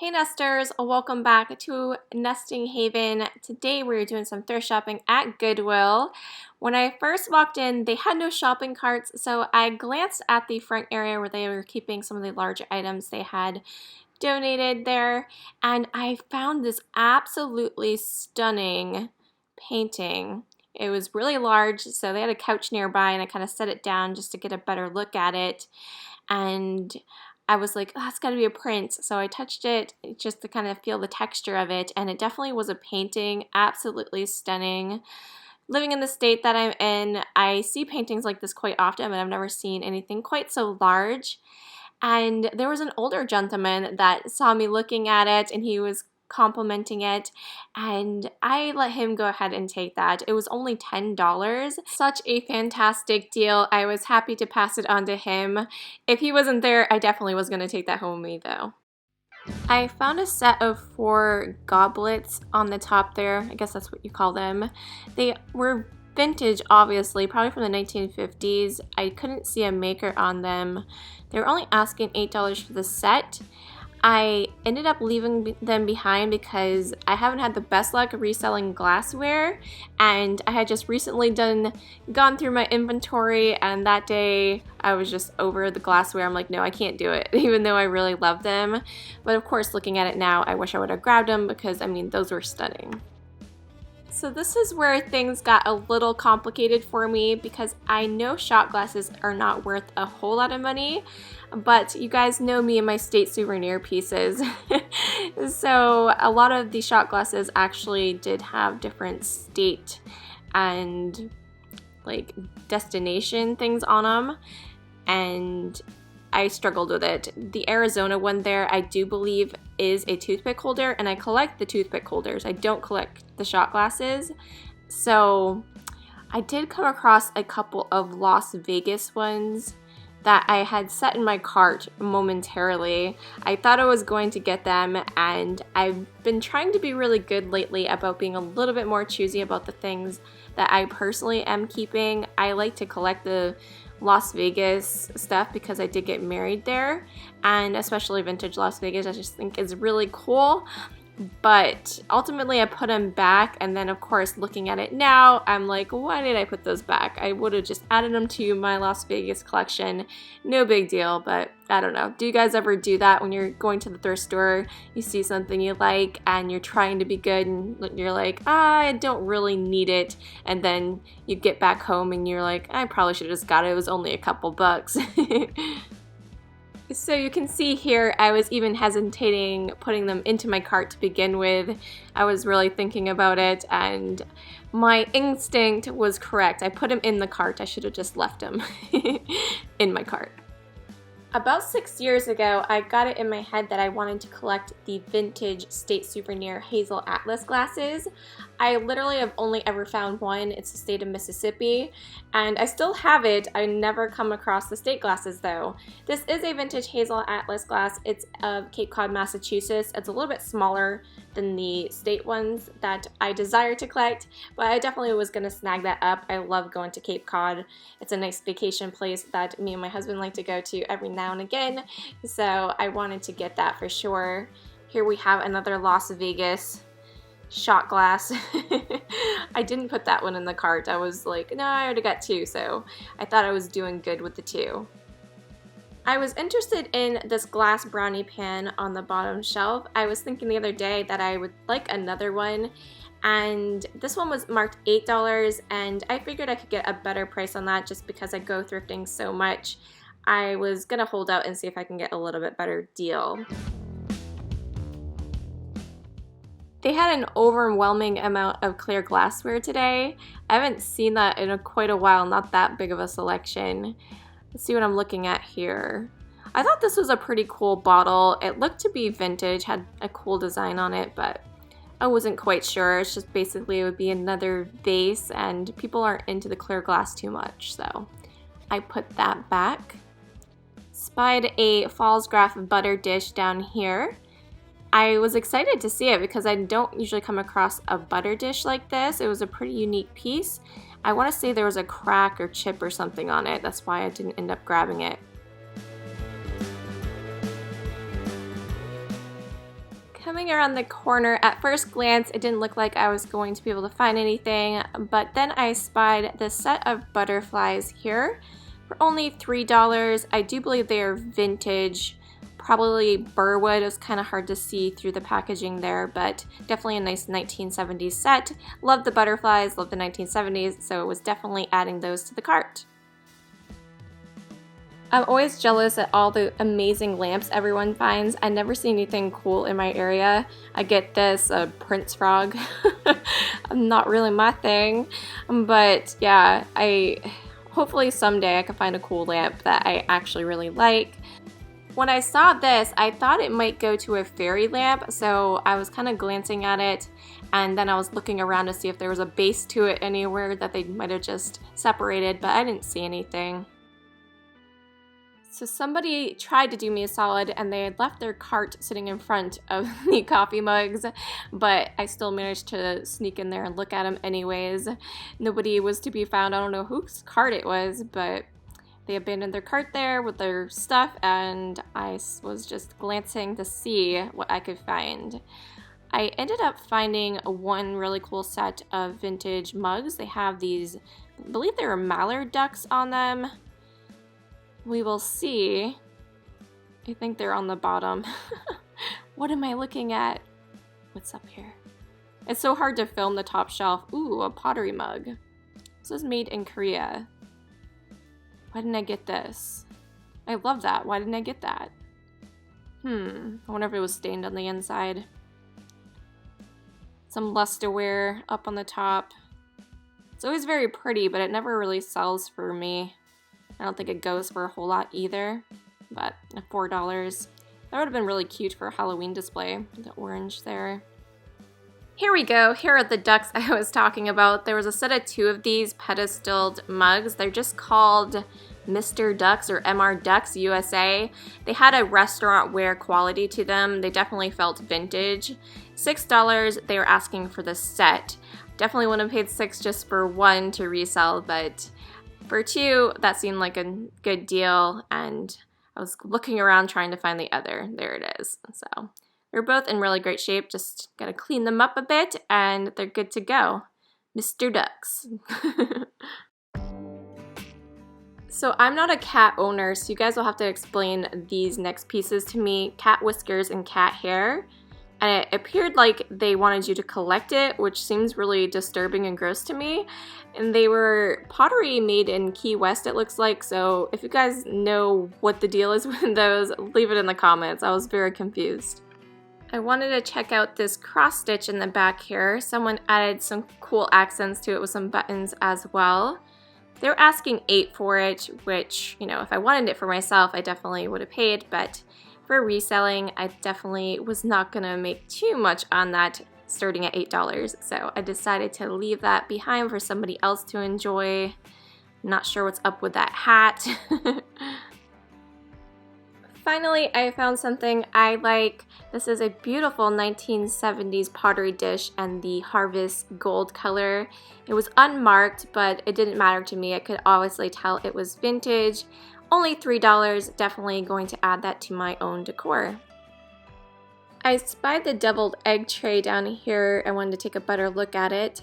Hey Nesters, welcome back to Nesting Haven. Today we're doing some thrift shopping at Goodwill. When I first walked in, they had no shopping carts, so I glanced at the front area where they were keeping some of the larger items they had donated there, and I found this absolutely stunning painting. It was really large, so they had a couch nearby, and I kind of set it down just to get a better look at it. And I was like, oh, that's got to be a print. So I touched it just to kind of feel the texture of it, and it definitely was a painting. Absolutely stunning. Living in the state that I'm in, I see paintings like this quite often, but I've never seen anything quite so large. And there was an older gentleman that saw me looking at it, and he was complimenting it, and I let him go ahead and take that. It was only $10. Such a fantastic deal. I was happy to pass it on to him. If he wasn't there, I definitely was going to take that home with me though. I found a set of 4 goblets on the top there. I guess that's what you call them. They were vintage, obviously, probably from the 1950s. I couldn't see a maker on them. They were only asking $8 for the set. I ended up leaving them behind because I haven't had the best luck reselling glassware, and I had just recently gone through my inventory, and that day I was just over the glassware. I'm like, no, I can't do it, even though I really love them. But of course, looking at it now, I wish I would have grabbed them because, I mean, those were stunning. So this is where things got a little complicated for me because I know shot glasses are not worth a whole lot of money, but you guys know me and my state souvenir pieces. So a lot of the shot glasses actually did have different state and like destination things on them, and I struggled with it. The Arizona one there, I do believe, is a toothpick holder, and I collect the toothpick holders. I don't collect the shot glasses. So I did come across a couple of Las Vegas ones that I had set in my cart momentarily. I thought I was going to get them, and I've been trying to be really good lately about being a little bit more choosy about the things that I personally am keeping. I like to collect the Las Vegas stuff because I did get married there, and especially vintage Las Vegas I just think is really cool. But ultimately I put them back, and then of course looking at it now, I'm like, why did I put those back? I would have just added them to my Las Vegas collection. No big deal, but I don't know. Do you guys ever do that when you're going to the thrift store, you see something you like and you're trying to be good and you're like, I don't really need it, and then you get back home and you're like, I probably should have just got it. It was only a couple bucks. So you can see here, I was even hesitating putting them into my cart to begin with. I was really thinking about it, and my instinct was correct. I put them in the cart. I should have just left them in my cart. About 6 years ago, I got it in my head that I wanted to collect the vintage state souvenir hazel atlas glasses. I literally have only ever found one. It's the state of Mississippi, and I still have it. I never come across the state glasses though. This is a vintage hazel atlas glass. It's of Cape Cod, Massachusetts. It's a little bit smaller than the state ones that I desire to collect, but I definitely was going to snag that up. I love going to Cape Cod. It's a nice vacation place that me and my husband like to go to every now and again, so I wanted to get that for sure. Here we have another Las Vegas shot glass. I didn't put that one in the cart. I was like, no, I already got 2, so I thought I was doing good with the 2. I was interested in this glass brownie pan on the bottom shelf. I was thinking the other day that I would like another one, and this one was marked $8, and I figured I could get a better price on that just because I go thrifting so much. I was gonna hold out and see if I can get a little bit better deal. They had an overwhelming amount of clear glassware today. I haven't seen that in quite a while, not that big of a selection. Let's see what I'm looking at here. I thought this was a pretty cool bottle. It looked to be vintage, had a cool design on it, but I wasn't quite sure. It's just basically it would be another vase, and people aren't into the clear glass too much, so I put that back. Spied a Falls Graf butter dish down here. I was excited to see it because I don't usually come across a butter dish like this. It was a pretty unique piece. I want to say there was a crack or chip or something on it. That's why I didn't end up grabbing it. Moving around the corner, at first glance it didn't look like I was going to be able to find anything, but then I spied this set of butterflies here for only $3. I do believe they are vintage, probably Burwood. It was kind of hard to see through the packaging there, but definitely a nice 1970s set. Love the butterflies, love the 1970s, so it was definitely adding those to the cart. I'm always jealous at all the amazing lamps everyone finds. I never see anything cool in my area. I get this, a Prince frog. Not really my thing, but yeah, hopefully someday I can find a cool lamp that I actually really like. When I saw this, I thought it might go to a fairy lamp, so I was kind of glancing at it, and then I was looking around to see if there was a base to it anywhere that they might have just separated, but I didn't see anything. So somebody tried to do me a solid and they had left their cart sitting in front of the coffee mugs, but I still managed to sneak in there and look at them anyways. Nobody was to be found. I don't know whose cart it was, but they abandoned their cart there with their stuff, and I was just glancing to see what I could find. I ended up finding one really cool set of vintage mugs. They have these, I believe they were mallard ducks on them. We will see. I think they're on the bottom. What am I looking at? What's up here? It's so hard to film the top shelf. Ooh, a pottery mug. This is made in Korea. Why didn't I get this? I love that. Why didn't I get that? I wonder if it was stained on the inside. Some lusterware up on the top. It's always very pretty, but it never really sells for me. I don't think it goes for a whole lot either, but $4. That would have been really cute for a Halloween display, the orange there. Here we go. Here are the ducks I was talking about. There was a set of 2 of these pedestaled mugs. They're just called Mr. Ducks or MR Ducks USA. They had a restaurant wear quality to them. They definitely felt vintage. $6 they were asking for the set. Definitely wouldn't have paid $6 just for one to resell, but for 2, that seemed like a good deal, and I was looking around trying to find the other. There it is. So they're both in really great shape. Just gotta clean them up a bit, and they're good to go. Mr. Ducks. So I'm not a cat owner, so you guys will have to explain these next pieces to me. Cat whiskers and cat hair. And it appeared like they wanted you to collect it, which seems really disturbing and gross to me. And they were pottery made in Key West, it looks like. So if you guys know what the deal is with those, leave it in the comments. I was very confused. I wanted to check out this cross stitch in the back here. Someone added some cool accents to it with some buttons as well. They were asking $8 for it, which, you know, if I wanted it for myself, I definitely would have paid, but for reselling, I definitely was not gonna make too much on that starting at $8. So I decided to leave that behind for somebody else to enjoy. Not sure what's up with that hat. Finally, I found something I like. This is a beautiful 1970s pottery dish and the harvest gold color. It was unmarked, but it didn't matter to me. I could obviously tell it was vintage. Only $3, definitely going to add that to my own decor. I spied the deviled egg tray down here. I wanted to take a better look at it,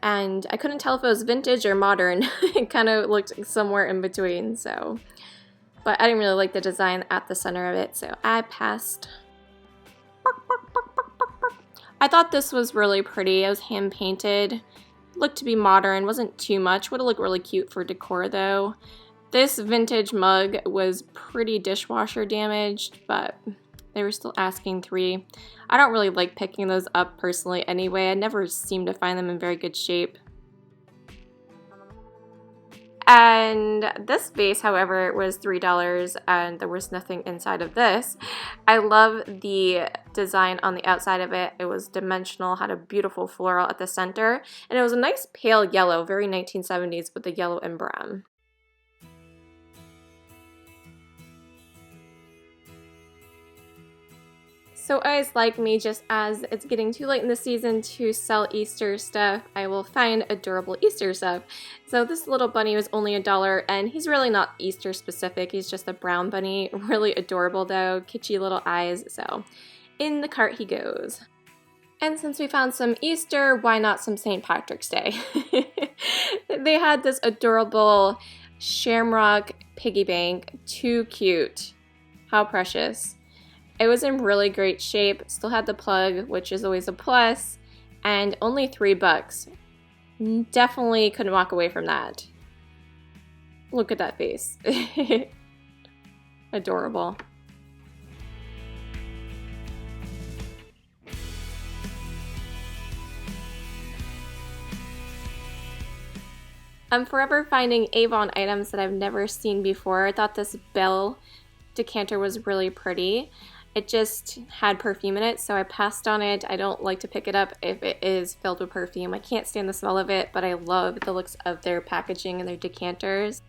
and I couldn't tell if it was vintage or modern. It kind of looked somewhere in between, so. But I didn't really like the design at the center of it, so I passed. I thought this was really pretty. It was hand painted. Looked to be modern, wasn't too much. Would have looked really cute for decor though. This vintage mug was pretty dishwasher damaged, but they were still asking $3. I don't really like picking those up personally anyway. I never seem to find them in very good shape. And this vase, however, was $3, and there was nothing inside of this. I love the design on the outside of it. It was dimensional, had a beautiful floral at the center, and it was a nice pale yellow, very 1970s with the yellow and brown. So always like me, just as it's getting too late in the season to sell Easter stuff, I will find adorable Easter stuff. So this little bunny was only $1, and he's really not Easter specific. He's just a brown bunny. Really adorable though, kitschy little eyes. So In the cart he goes. And since we found some Easter, why not some St. Patrick's Day? They had this adorable shamrock piggy bank. Too cute. How precious. It was in really great shape. Still had the plug, which is always a plus. And only $3. Definitely couldn't walk away from that. Look at that face. Adorable. I'm forever finding Avon items that I've never seen before. I thought this bell decanter was really pretty. It just had perfume in it, so I passed on it. I don't like to pick it up if it is filled with perfume. I can't stand the smell of it, but I love the looks of their packaging and their decanters.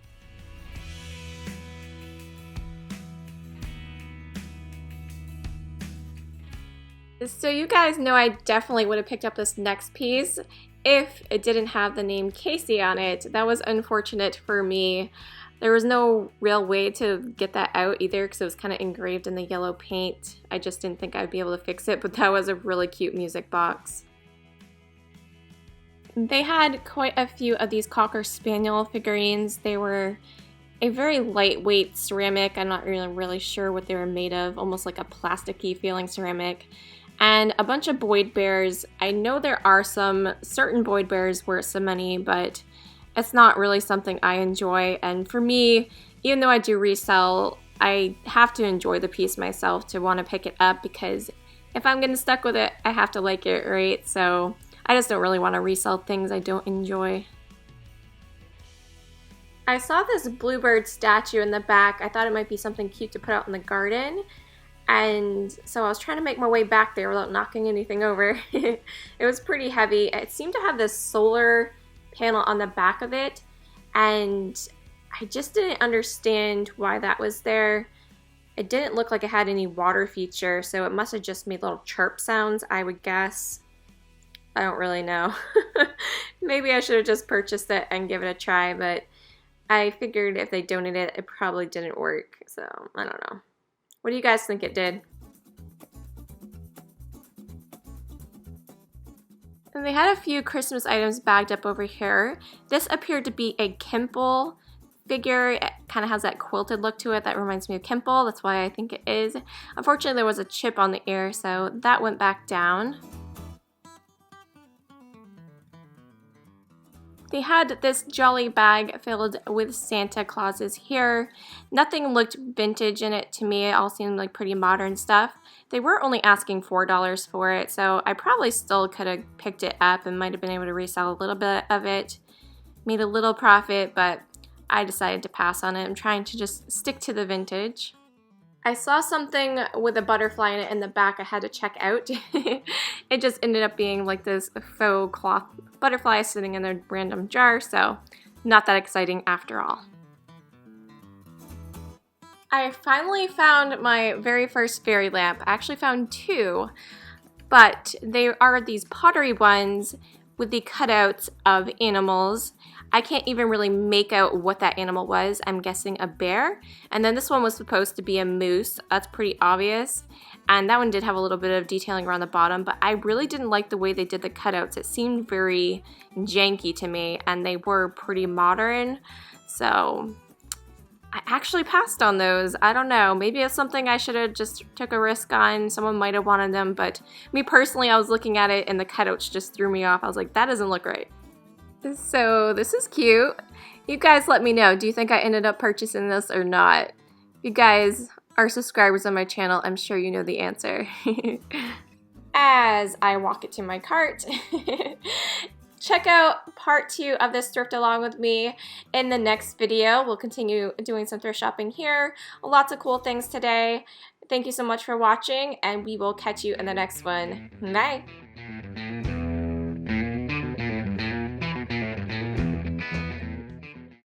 So you guys know I definitely would have picked up this next piece if it didn't have the name Casey on it. That was unfortunate for me. There was no real way to get that out either because it was kind of engraved in the yellow paint. I just didn't think I'd be able to fix it, but that was a really cute music box. They had quite a few of these Cocker Spaniel figurines. They were a very lightweight ceramic. I'm not really sure what they were made of, almost like a plasticky feeling ceramic. And a bunch of Boyd bears. I know there are some certain Boyd bears worth some money, but it's not really something I enjoy. And for me, even though I do resell, I have to enjoy the piece myself to want to pick it up, because if I'm getting stuck with it, I have to like it, right? So I just don't really want to resell things I don't enjoy. I saw this bluebird statue in the back. I thought it might be something cute to put out in the garden. And so I was trying to make my way back there without knocking anything over. It was pretty heavy. It seemed to have this solar panel on the back of it, and I just didn't understand why that was there. It didn't look like it had any water feature, so it must have just made little chirp sounds, I would guess. I don't really know. Maybe I should have just purchased it and give it a try, but I figured if they donated it, it probably didn't work, so I don't know. What do you guys think it did? And they had a few Christmas items bagged up over here. This appeared to be a Kimple figure. It kind of has that quilted look to it that reminds me of Kimple. That's why I think it is. Unfortunately, there was a chip on the ear, so that went back down. They had this jolly bag filled with Santa Clauses here. Nothing looked vintage in it to me. It all seemed like pretty modern stuff. They were only asking $4 for it, so I probably still could have picked it up and might have been able to resell a little bit of it. Made a little profit, but I decided to pass on it. I'm trying to just stick to the vintage. I saw something with a butterfly in it in the back I had to check out. It just ended up being like this faux cloth butterfly sitting in a random jar, so not that exciting after all. I finally found my very first fairy lamp. I actually found two, but they are these pottery ones with the cutouts of animals. I can't even really make out what that animal was. I'm guessing a bear. And then this one was supposed to be a moose. That's pretty obvious. And that one did have a little bit of detailing around the bottom, but I really didn't like the way they did the cutouts. It seemed very janky to me, and they were pretty modern. So I actually passed on those. I don't know. Maybe it's something I should have just took a risk on. Someone might have wanted them, but me personally, I was looking at it and the cutouts just threw me off. I was like, that doesn't look right. So this is cute. You guys let me know. Do you think I ended up purchasing this or not? If you guys are subscribers on my channel, I'm sure you know the answer. As I walk it to my cart, check out part 2 of this thrift along with me in the next video. We'll continue doing some thrift shopping here. Lots of cool things today. Thank you so much for watching, and we will catch you in the next one. Bye!